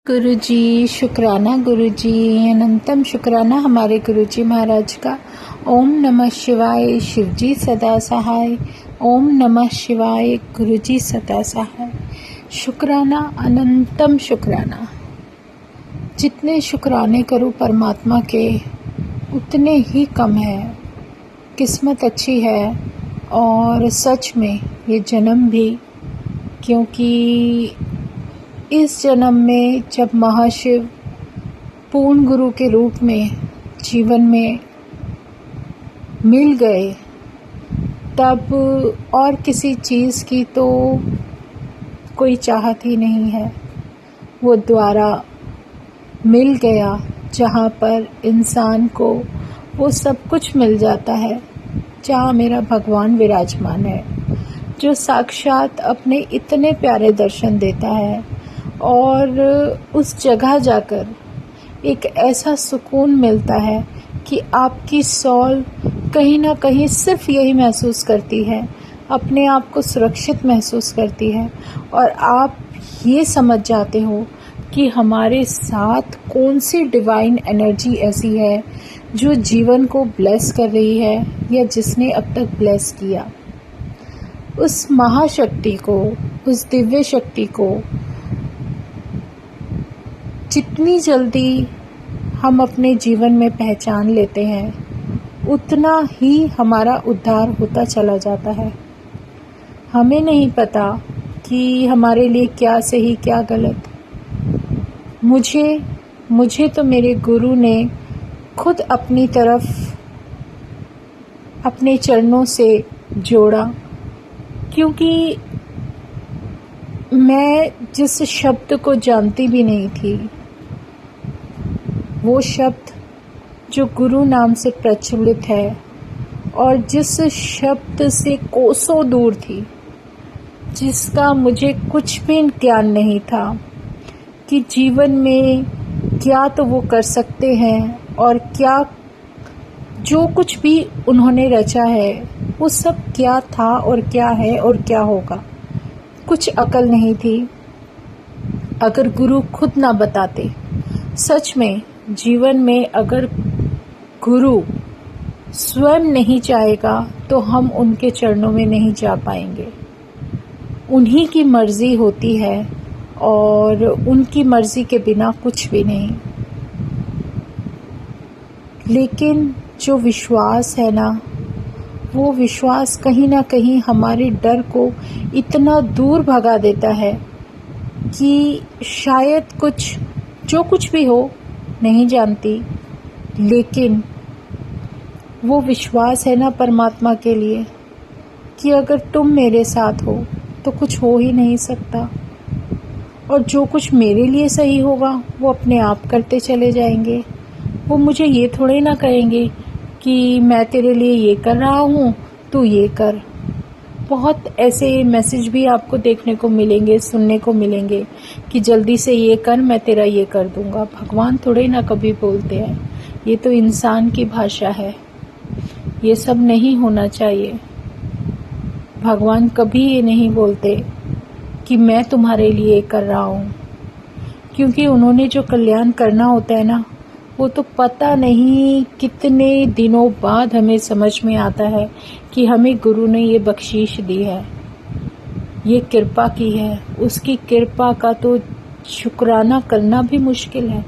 गुरुजी शुक्राना, गुरुजी अनंतम शुक्राना हमारे गुरुजी महाराज का। ओम नमः शिवाय, शिवजी सदा सहाय। ओम नमः शिवाय, गुरुजी सदा सहाय। शुक्राना, अनंतम शुक्राना। जितने शुक्राने करूं परमात्मा के उतने ही कम है। किस्मत अच्छी है और सच में ये जन्म भी, क्योंकि इस जन्म में जब महाशिव पूर्ण गुरु के रूप में जीवन में मिल गए, तब और किसी चीज़ की तो कोई चाहत ही नहीं है। वो द्वारा मिल गया जहाँ पर इंसान को वो सब कुछ मिल जाता है, जहाँ मेरा भगवान विराजमान है, जो साक्षात अपने इतने प्यारे दर्शन देता है। और उस जगह जाकर एक ऐसा सुकून मिलता है कि आपकी सॉल कहीं ना कहीं सिर्फ यही महसूस करती है, अपने आप को सुरक्षित महसूस करती है। और आप ये समझ जाते हो कि हमारे साथ कौन सी डिवाइन एनर्जी ऐसी है जो जीवन को ब्लेस कर रही है, या जिसने अब तक ब्लेस किया। उस महाशक्ति को, उस दिव्य शक्ति को जितनी जल्दी हम अपने जीवन में पहचान लेते हैं, उतना ही हमारा उद्धार होता चला जाता है। हमें नहीं पता कि हमारे लिए क्या सही क्या गलत। मुझे तो मेरे गुरु ने खुद अपनी तरफ अपने चरणों से जोड़ा, क्योंकि मैं जिस शब्द को जानती भी नहीं थी, वो शब्द जो गुरु नाम से प्रचलित है और जिस शब्द से कोसों दूर थी, जिसका मुझे कुछ भी ज्ञान नहीं था कि जीवन में क्या तो वो कर सकते हैं और क्या जो कुछ भी उन्होंने रचा है वो सब क्या था और क्या है और क्या होगा, कुछ अकल नहीं थी। अगर गुरु खुद ना बताते, सच में जीवन में अगर गुरु स्वयं नहीं चाहेगा तो हम उनके चरणों में नहीं जा पाएंगे। उन्हीं की मर्जी होती है और उनकी मर्जी के बिना कुछ भी नहीं। लेकिन जो विश्वास है ना, वो विश्वास कहीं ना कहीं हमारे डर को इतना दूर भगा देता है कि शायद जो कुछ भी हो, नहीं जानती, लेकिन वो विश्वास है ना परमात्मा के लिए कि अगर तुम मेरे साथ हो तो कुछ हो ही नहीं सकता। और जो कुछ मेरे लिए सही होगा वो अपने आप करते चले जाएंगे। वो मुझे ये थोड़े ना कहेंगे कि मैं तेरे लिए ये कर रहा हूँ, तू ये कर। बहुत ऐसे मैसेज भी आपको देखने को मिलेंगे, सुनने को मिलेंगे कि जल्दी से ये कर, मैं तेरा ये कर दूंगा। भगवान थोड़े ना कभी बोलते हैं, ये तो इंसान की भाषा है। ये सब नहीं होना चाहिए। भगवान कभी ये नहीं बोलते कि मैं तुम्हारे लिए कर रहा हूँ, क्योंकि उन्होंने जो कल्याण करना होता है ना, वो तो पता नहीं कितने दिनों बाद हमें समझ में आता है कि हमें गुरु ने ये बख्शीश दी है, ये कृपा की है। उसकी कृपा का तो शुक्राना करना भी मुश्किल है,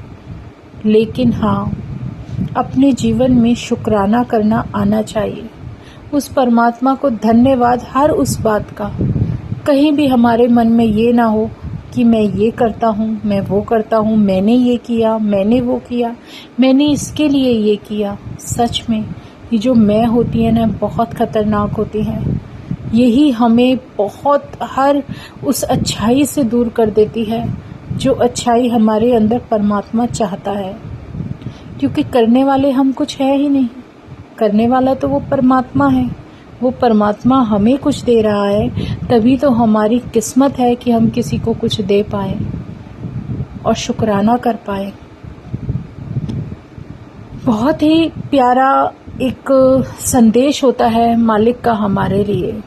लेकिन हाँ, अपने जीवन में शुक्राना करना आना चाहिए। उस परमात्मा को धन्यवाद हर उस बात का। कहीं भी हमारे मन में ये ना हो कि मैं ये करता हूँ, मैं वो करता हूँ, मैंने ये किया, मैंने वो किया, मैंने इसके लिए ये किया। सच में ये जो मैं होती है ना, बहुत खतरनाक होती है। यही हमें बहुत हर उस अच्छाई से दूर कर देती है जो अच्छाई हमारे अंदर परमात्मा चाहता है। क्योंकि करने वाले हम कुछ है ही नहीं, करने वाला तो वो परमात्मा है। वो परमात्मा हमें कुछ दे रहा है, तभी तो हमारी किस्मत है कि हम किसी को कुछ दे पाए और शुक्राना कर पाए। बहुत ही प्यारा एक संदेश होता है मालिक का हमारे लिए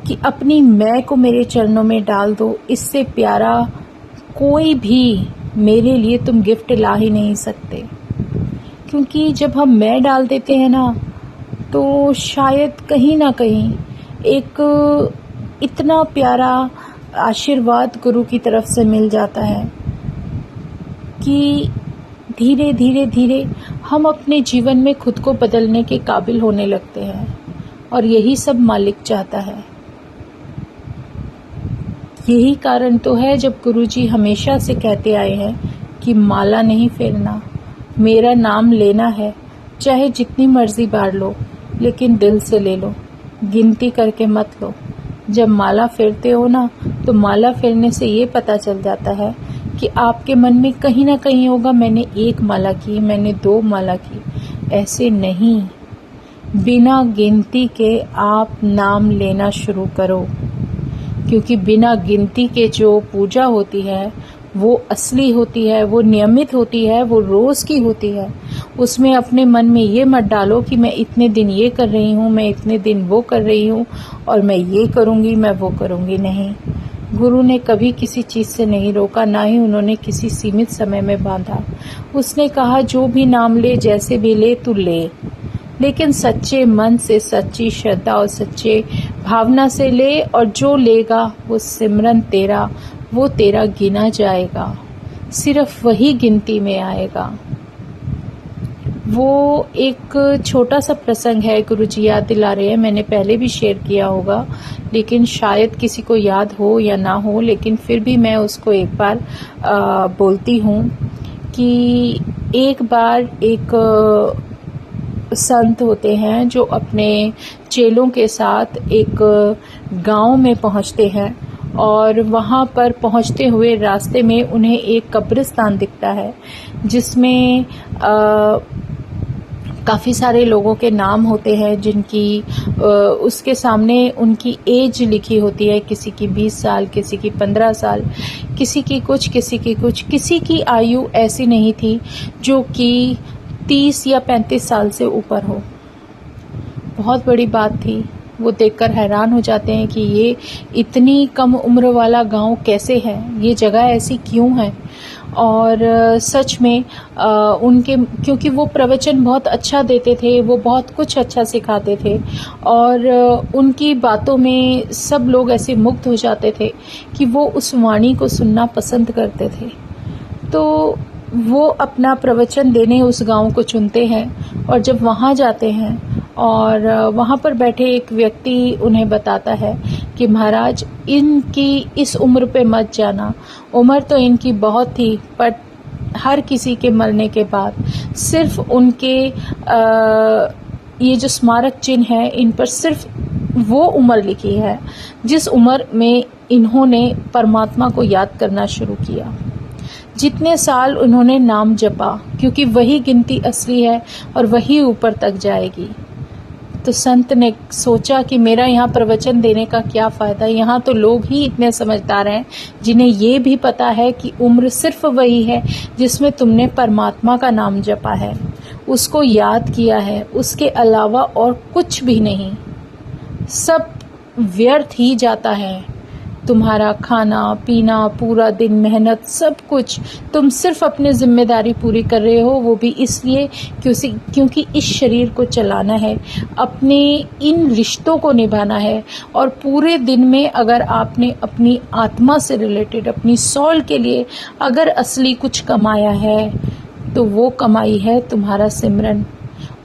कि अपनी मैं को मेरे चरणों में डाल दो। इससे प्यारा कोई भी मेरे लिए तुम गिफ्ट ला ही नहीं सकते। क्योंकि जब हम मैं डाल देते हैं ना, तो शायद कहीं ना कहीं एक इतना प्यारा आशीर्वाद गुरु की तरफ से मिल जाता है कि धीरे धीरे धीरे हम अपने जीवन में खुद को बदलने के काबिल होने लगते हैं। और यही सब मालिक चाहता है। यही कारण तो है जब गुरुजी हमेशा से कहते आए हैं कि माला नहीं फेरना, मेरा नाम लेना है, चाहे जितनी मर्जी बार लो, लेकिन दिल से ले लो, गिनती करके मत लो। जब माला फेरते हो ना, तो माला फेरने से ये पता चल जाता है कि आपके मन में कहीं ना कहीं होगा मैंने 1 माला की, मैंने 2 माला की। ऐसे नहीं, बिना गिनती के आप नाम लेना शुरू करो। क्योंकि बिना गिनती के जो पूजा होती है वो असली होती है, वो नियमित होती है, वो रोज़ की होती है। उसमें अपने मन में ये मत डालो कि मैं इतने दिन ये कर रही हूँ, मैं इतने दिन वो कर रही हूँ और मैं ये करूँगी, मैं वो करूँगी। नहीं, गुरु ने कभी किसी चीज़ से नहीं रोका, ना ही उन्होंने किसी सीमित समय में बांधा। उसने कहा जो भी नाम ले, जैसे भी ले तू ले, लेकिन सच्चे मन से, सच्ची श्रद्धा और सच्चे भावना से ले। और जो लेगा वो सिमरन तेरा, वो तेरा गिना जाएगा, सिर्फ वही गिनती में आएगा। वो एक छोटा सा प्रसंग है, गुरुजी याद दिला रहे हैं, मैंने पहले भी शेयर किया होगा, लेकिन शायद किसी को याद हो या ना हो, लेकिन फिर भी मैं उसको एक बार बोलती हूँ कि एक बार एक संत होते हैं जो अपने चेलों के साथ एक गांव में पहुंचते हैं और वहां पर पहुंचते हुए रास्ते में उन्हें एक कब्रिस्तान दिखता है जिसमें काफ़ी सारे लोगों के नाम होते हैं जिनकी उसके सामने उनकी एज लिखी होती है। किसी की 20 साल, किसी की 15 साल, किसी की कुछ, किसी की कुछ। किसी की आयु ऐसी नहीं थी जो कि 30 या 35 साल से ऊपर हो। बहुत बड़ी बात थी। वो देखकर हैरान हो जाते हैं कि ये इतनी कम उम्र वाला गांव कैसे है, ये जगह ऐसी क्यों है। और सच में उनके, क्योंकि वो प्रवचन बहुत अच्छा देते थे, वो बहुत कुछ अच्छा सिखाते थे और उनकी बातों में सब लोग ऐसे मुग्ध हो जाते थे कि वो उस वाणी को सुनना पसंद करते थे। तो वो अपना प्रवचन देने उस गांव को चुनते हैं और जब वहाँ जाते हैं और वहाँ पर बैठे एक व्यक्ति उन्हें बताता है कि महाराज, इनकी इस उम्र पे मत जाना, उम्र तो इनकी बहुत थी, पर हर किसी के मरने के बाद सिर्फ उनके ये जो स्मारक चिन्ह है, इन पर सिर्फ वो उम्र लिखी है जिस उम्र में इन्होंने परमात्मा को याद करना शुरू किया, जितने साल उन्होंने नाम जपा, क्योंकि वही गिनती असली है और वही ऊपर तक जाएगी। तो संत ने सोचा कि मेरा यहाँ प्रवचन देने का क्या फ़ायदा, यहाँ तो लोग ही इतने समझदार हैं जिन्हें ये भी पता है कि उम्र सिर्फ वही है जिसमें तुमने परमात्मा का नाम जपा है, उसको याद किया है, उसके अलावा और कुछ भी नहीं। सब व्यर्थ ही जाता है। तुम्हारा खाना पीना, पूरा दिन मेहनत, सब कुछ तुम सिर्फ अपनी जिम्मेदारी पूरी कर रहे हो, वो भी इसलिए क्योंकि इस शरीर को चलाना है, अपने इन रिश्तों को निभाना है। और पूरे दिन में अगर आपने अपनी आत्मा से रिलेटेड, अपनी सोल के लिए अगर असली कुछ कमाया है, तो वो कमाई है तुम्हारा सिमरन।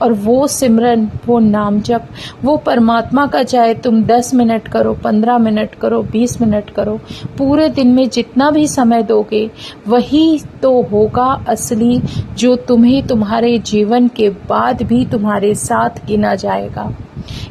और वो सिमरन, वो नाम जप, वो परमात्मा का चाहे तुम 10 मिनट करो, 15 मिनट करो, 20 मिनट करो, पूरे दिन में जितना भी समय दोगे वही तो होगा असली, जो तुम्हें तुम्हारे जीवन के बाद भी तुम्हारे साथ गिना जाएगा।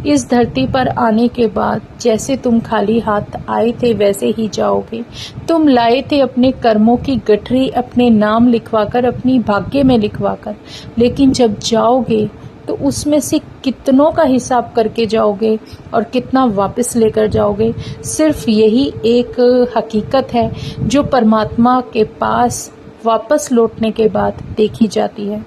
इस धरती पर आने के बाद जैसे तुम खाली हाथ आए थे वैसे ही जाओगे। तुम लाए थे अपने कर्मों की गठरी, अपने नाम लिखवाकर, अपनी भाग्य में लिखवाकर, लेकिन जब जाओगे तो उसमें से कितनों का हिसाब करके जाओगे और कितना वापस लेकर जाओगे। सिर्फ यही एक हकीकत है जो परमात्मा के पास वापस लौटने के बाद देखी जाती है।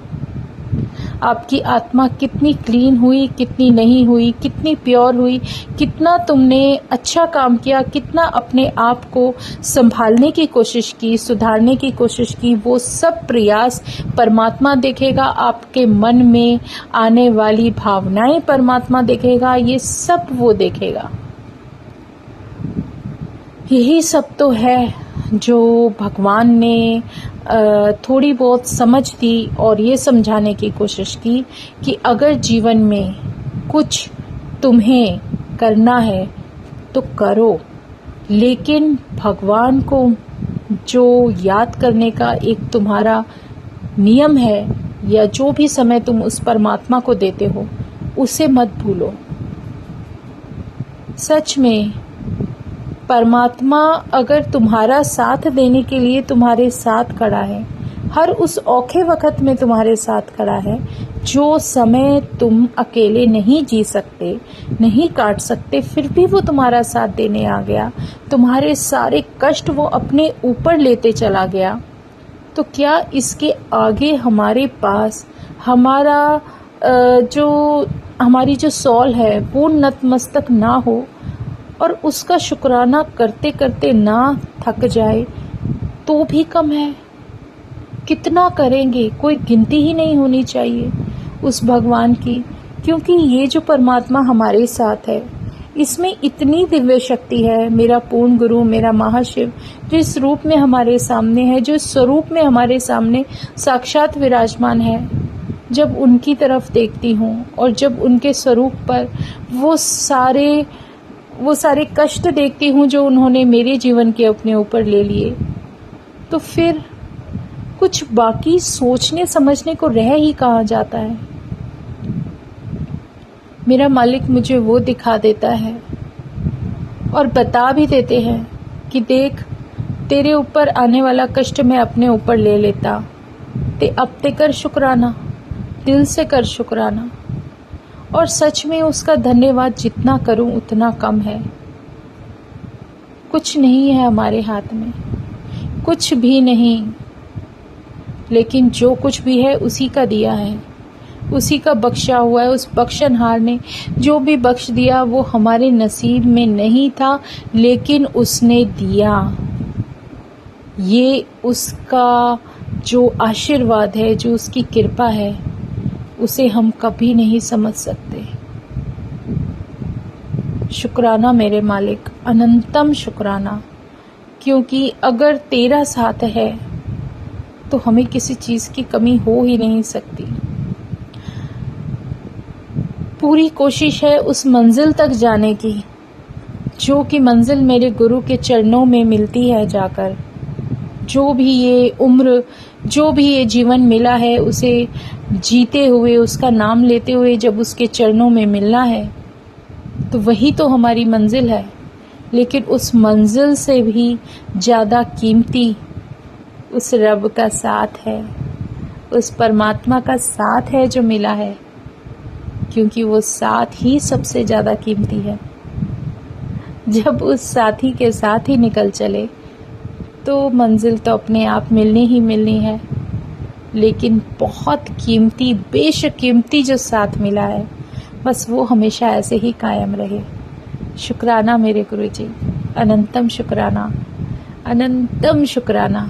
आपकी आत्मा कितनी क्लीन हुई, कितनी नहीं हुई, कितनी प्योर हुई, कितना तुमने अच्छा काम किया, कितना अपने आप को संभालने की कोशिश की, सुधारने की कोशिश की, वो सब प्रयास परमात्मा देखेगा। आपके मन में आने वाली भावनाएं परमात्मा देखेगा, ये सब वो देखेगा। यही सब तो है जो भगवान ने थोड़ी बहुत समझ दी और ये समझाने की कोशिश की कि अगर जीवन में कुछ तुम्हें करना है तो करो, लेकिन भगवान को जो याद करने का एक तुम्हारा नियम है या जो भी समय तुम उस परमात्मा को देते हो उसे मत भूलो। सच में परमात्मा अगर तुम्हारा साथ देने के लिए तुम्हारे साथ खड़ा है, हर उस औखे वक्त में तुम्हारे साथ खड़ा है, जो समय तुम अकेले नहीं जी सकते, नहीं काट सकते, फिर भी वो तुम्हारा साथ देने आ गया, तुम्हारे सारे कष्ट वो अपने ऊपर लेते चला गया, तो क्या इसके आगे हमारे पास हमारी जो सॉल है वो नतमस्तक ना हो और उसका शुक्राना करते करते ना थक जाए तो भी कम है। कितना करेंगे, कोई गिनती ही नहीं होनी चाहिए उस भगवान की, क्योंकि ये जो परमात्मा हमारे साथ है इसमें इतनी दिव्य शक्ति है। मेरा पूर्ण गुरु, मेरा महाशिव जो इस रूप में हमारे सामने है, जो इस स्वरूप में हमारे सामने साक्षात विराजमान है, जब उनकी तरफ देखती हूँ और जब उनके स्वरूप पर वो सारे कष्ट देखती हूँ जो उन्होंने मेरे जीवन के अपने ऊपर ले लिए, तो फिर कुछ बाकी सोचने समझने को रह ही कहाँ जाता है। मेरा मालिक मुझे वो दिखा देता है और बता भी देते हैं कि देख, तेरे ऊपर आने वाला कष्ट मैं अपने ऊपर ले लेता, अब ते कर शुक्राना, दिल से कर शुक्राना। और सच में उसका धन्यवाद जितना करूं उतना कम है। कुछ नहीं है हमारे हाथ में, कुछ भी नहीं, लेकिन जो कुछ भी है उसी का दिया है, उसी का बख्शा हुआ है। उस बख्शनहार ने जो भी बख्श दिया वो हमारे नसीब में नहीं था, लेकिन उसने दिया। ये उसका जो आशीर्वाद है, जो उसकी कृपा है, उसे हम कभी नहीं समझ सकते। शुक्राना मेरे मालिक, अनंतम शुक्राना, क्योंकि अगर तेरा साथ है तो हमें किसी चीज़ की कमी हो ही नहीं सकती। पूरी कोशिश है उस मंजिल तक जाने की, जो कि मंजिल मेरे गुरु के चरणों में मिलती है जाकर। जो भी ये उम्र, जो भी ये जीवन मिला है, उसे जीते हुए, उसका नाम लेते हुए जब उसके चरणों में मिलना है तो वही तो हमारी मंजिल है। लेकिन उस मंजिल से भी ज़्यादा कीमती उस रब का साथ है, उस परमात्मा का साथ है जो मिला है, क्योंकि वो साथ ही सबसे ज़्यादा कीमती है। जब उस साथी के साथ ही निकल चले तो मंजिल तो अपने आप मिलनी ही मिलनी है। लेकिन बहुत कीमती, बेशक कीमती जो साथ मिला है, बस वो हमेशा ऐसे ही कायम रहे। शुक्राना मेरे गुरुजी, अनंतम शुक्राना, अनंतम शुक्राना,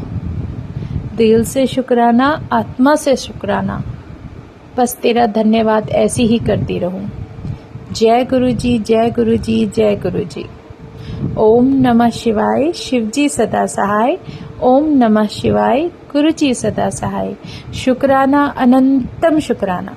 दिल से शुक्राना, आत्मा से शुक्राना। बस तेरा धन्यवाद ऐसे ही करती रहूं। जय गुरुजी, जय गुरुजी, जय गुरुजी। ओम नमः शिवाय, शिवजी सदा सहाय। ओम नमः शिवाय, गुरुजी सदा सहाय। शुक्राना, अनंतम शुक्राना।